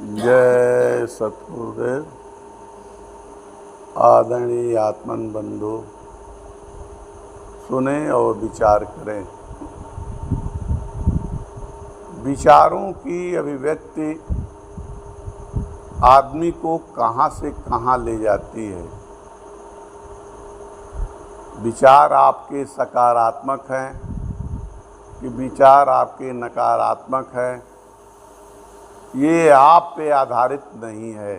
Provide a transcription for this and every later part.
जय सतगुरुदेव। आदरणीय आत्मन बंधु, सुने और विचार करें। विचारों की अभिव्यक्ति आदमी को कहाँ से कहाँ ले जाती है। विचार आपके सकारात्मक हैं कि विचार आपके नकारात्मक हैं, ये आप पे आधारित नहीं है।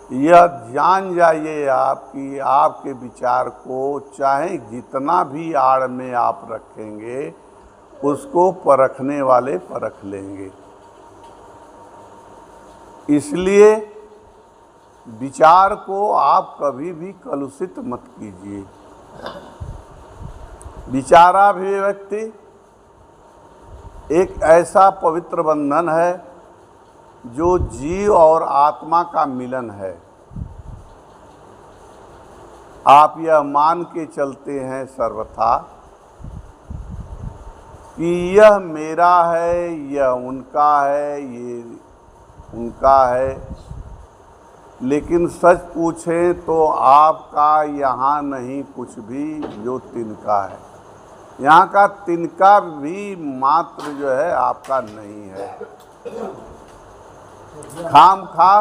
यह जान जाइए आप कि आपके विचार को चाहे जितना भी आड़ में आप रखेंगे, उसको परखने वाले परख लेंगे। इसलिए विचार को आप कभी भी कलुषित मत कीजिए। विचाराभिव्यक्ति एक ऐसा पवित्र बंधन है जो जीव और आत्मा का मिलन है। आप यह मान के चलते हैं सर्वथा कि यह मेरा है, यह उनका है, ये उनका है, लेकिन सच पूछें तो आपका यहाँ नहीं कुछ भी जो तिनका है। यहाँ का तिनका भी मात्र जो है आपका नहीं है। खामखा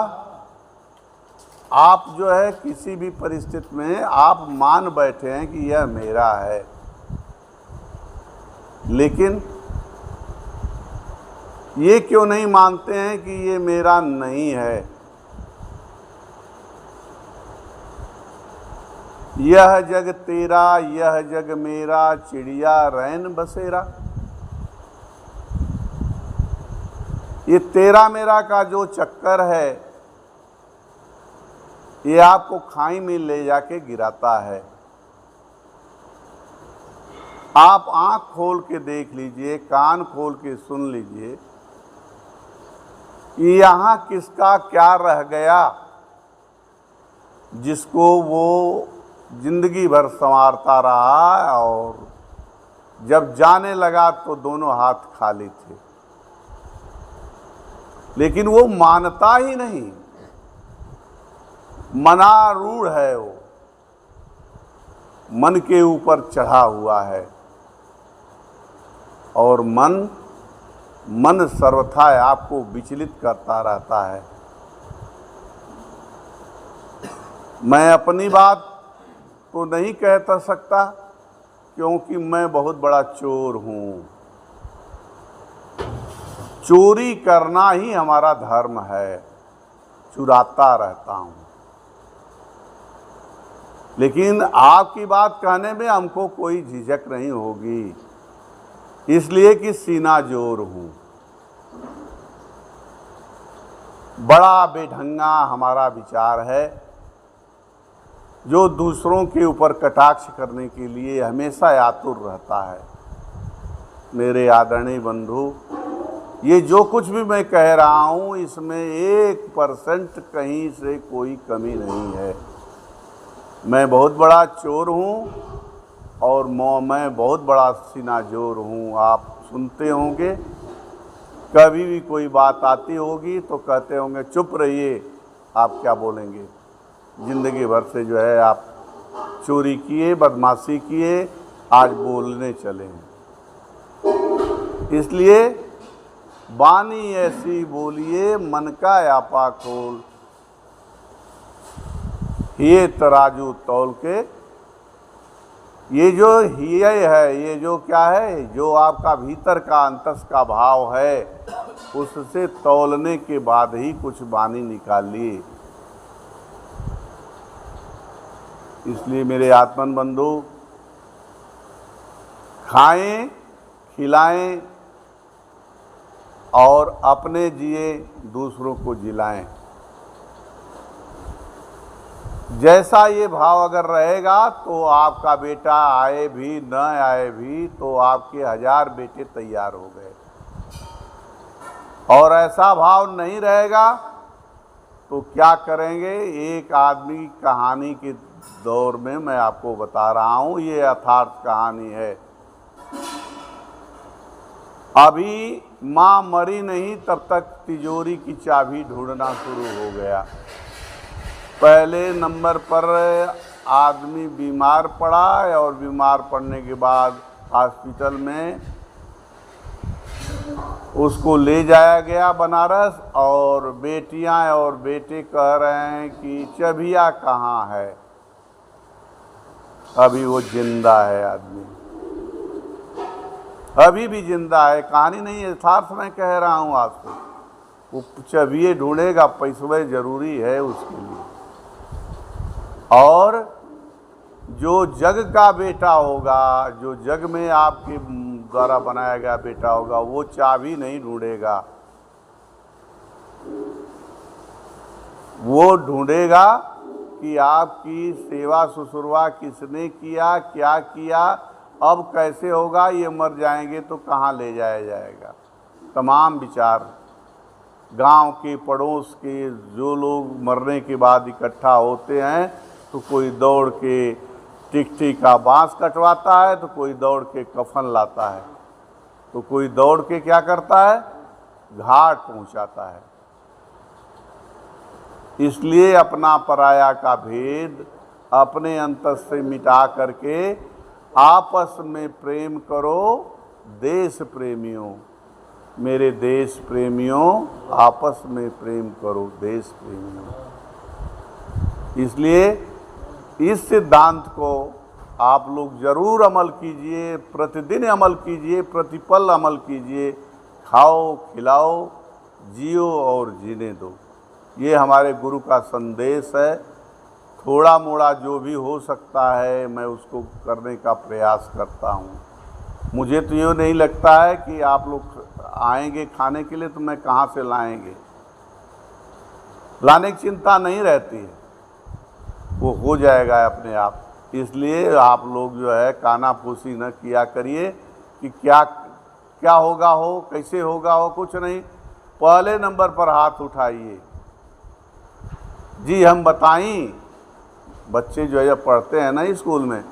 आप जो है किसी भी परिस्थिति में आप मान बैठे हैं कि यह मेरा है, लेकिन ये क्यों नहीं मानते हैं कि ये मेरा नहीं है। यह जग तेरा, यह जग मेरा, चिड़िया रैन बसेरा। ये तेरा मेरा का जो चक्कर है, ये आपको खाई में ले जाके गिराता है। आप आंख खोल के देख लीजिए, कान खोल के सुन लीजिए कि यहाँ किसका क्या रह गया जिसको वो जिंदगी भर संवारता रहा और जब जाने लगा तो दोनों हाथ खाली थे। लेकिन वो मानता ही नहीं, मनारूढ़ है, वो मन के ऊपर चढ़ा हुआ है। और मन सर्वथा आपको विचलित करता रहता है। मैं अपनी बात तो नहीं कहता सकता क्योंकि मैं बहुत बड़ा चोर हूँ। चोरी करना ही हमारा धर्म है, चुराता रहता हूँ। लेकिन आपकी बात कहने में हमको कोई झिझक नहीं होगी, इसलिए कि सीना जोर हूँ। बड़ा बेढंगा हमारा विचार है जो दूसरों के ऊपर कटाक्ष करने के लिए हमेशा आतुर रहता है। मेरे आदरणीय बंधु, ये जो कुछ भी मैं कह रहा हूँ इसमें 1% कहीं से कोई कमी नहीं है। मैं बहुत बड़ा चोर हूँ और मैं बहुत बड़ा सीनाजोर हूँ। आप सुनते होंगे, कभी भी कोई बात आती होगी तो कहते होंगे चुप रहिए, आप क्या बोलेंगे। ज़िंदगी भर से जो है आप चोरी किए, बदमाशी किए, आज बोलने चले हैं। इसलिए बानी ऐसी बोलिए मन का यापा खोल, ये तराजू तौल के। ये जो हिय है, ये जो क्या है, जो आपका भीतर का अंतस का भाव है, उससे तौलने के बाद ही कुछ बानी निकालिए। इसलिए मेरे आत्मन बंधु, खाएं, खिलाएं और अपने जिए दूसरों को जिलाएं। जैसा ये भाव अगर रहेगा तो आपका बेटा आए भी न आए भी तो आपके 1000 बेटे तैयार हो गए। और ऐसा भाव नहीं रहेगा तो क्या करेंगे। एक आदमी कहानी के दौर में मैं आपको बता रहा हूँ, ये यथार्थ कहानी है। अभी माँ मरी नहीं तब तक तिजोरी की चाबी ढूंढना शुरू हो गया। पहले नंबर पर आदमी बीमार पड़ा और बीमार पड़ने के बाद हॉस्पिटल में उसको ले जाया गया बनारस, और बेटियां और बेटे कह रहे हैं कि चबिया कहाँ है। अभी वो जिंदा है, आदमी अभी भी जिंदा है, कहानी नहीं है, यथार्थ मैं कह रहा हूँ आपको। वो चबिए ढूंढेगा, पैसवे जरूरी है उसके लिए। और जो जग का बेटा होगा, जो जग में आपके द्वारा बनाया गया बेटा होगा, वो चाबी नहीं ढूंढेगा, वो ढूंढेगा कि आपकी सेवा ससुरवा किसने किया, क्या किया, अब कैसे होगा, ये मर जाएंगे तो कहाँ ले जाया जाएगा। तमाम विचार गांव के पड़ोस के जो लोग मरने के बाद इकट्ठा होते हैं, तो कोई दौड़ के टिकटी का बांस कटवाता है, तो कोई दौड़ के कफन लाता है, तो कोई दौड़ के क्या करता है, घाट पहुंचाता है। इसलिए अपना पराया का भेद अपने अंतर से मिटा करके आपस में प्रेम करो। देश प्रेमियों, मेरे देश प्रेमियों, आपस में प्रेम करो देश प्रेमियों। इसलिए इस सिद्धांत को आप लोग जरूर अमल कीजिए, प्रतिदिन अमल कीजिए, प्रतिपल अमल कीजिए। खाओ, खिलाओ, जियो और जीने दो, ये हमारे गुरु का संदेश है। थोड़ा मोड़ा जो भी हो सकता है मैं उसको करने का प्रयास करता हूँ। मुझे तो ये नहीं लगता है कि आप लोग आएंगे खाने के लिए तो मैं कहाँ से लाएंगे, लाने की चिंता नहीं रहती है, वो हो जाएगा अपने आप। इसलिए आप लोग जो है कानाफूसी न किया करिए कि क्या क्या होगा हो, कैसे होगा हो, कुछ नहीं। पहले नंबर पर हाथ उठाइए, जी हम बताएं। बच्चे जो है जब पढ़ते हैं ना स्कूल में,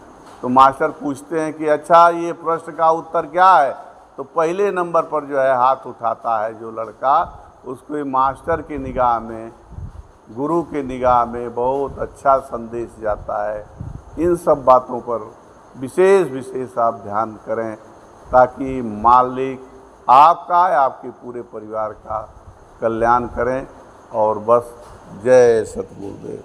तो मास्टर पूछते हैं कि अच्छा ये प्रश्न का उत्तर क्या है, तो पहले नंबर पर जो है हाथ उठाता है जो लड़का, उसको मास्टर की निगाह में, गुरु की निगाह में बहुत अच्छा संदेश जाता है। इन सब बातों पर विशेष आप ध्यान करें, ताकि मालिक आपका, आपके पूरे परिवार का कल्याण करें। और बस जय सतगुरुदेव।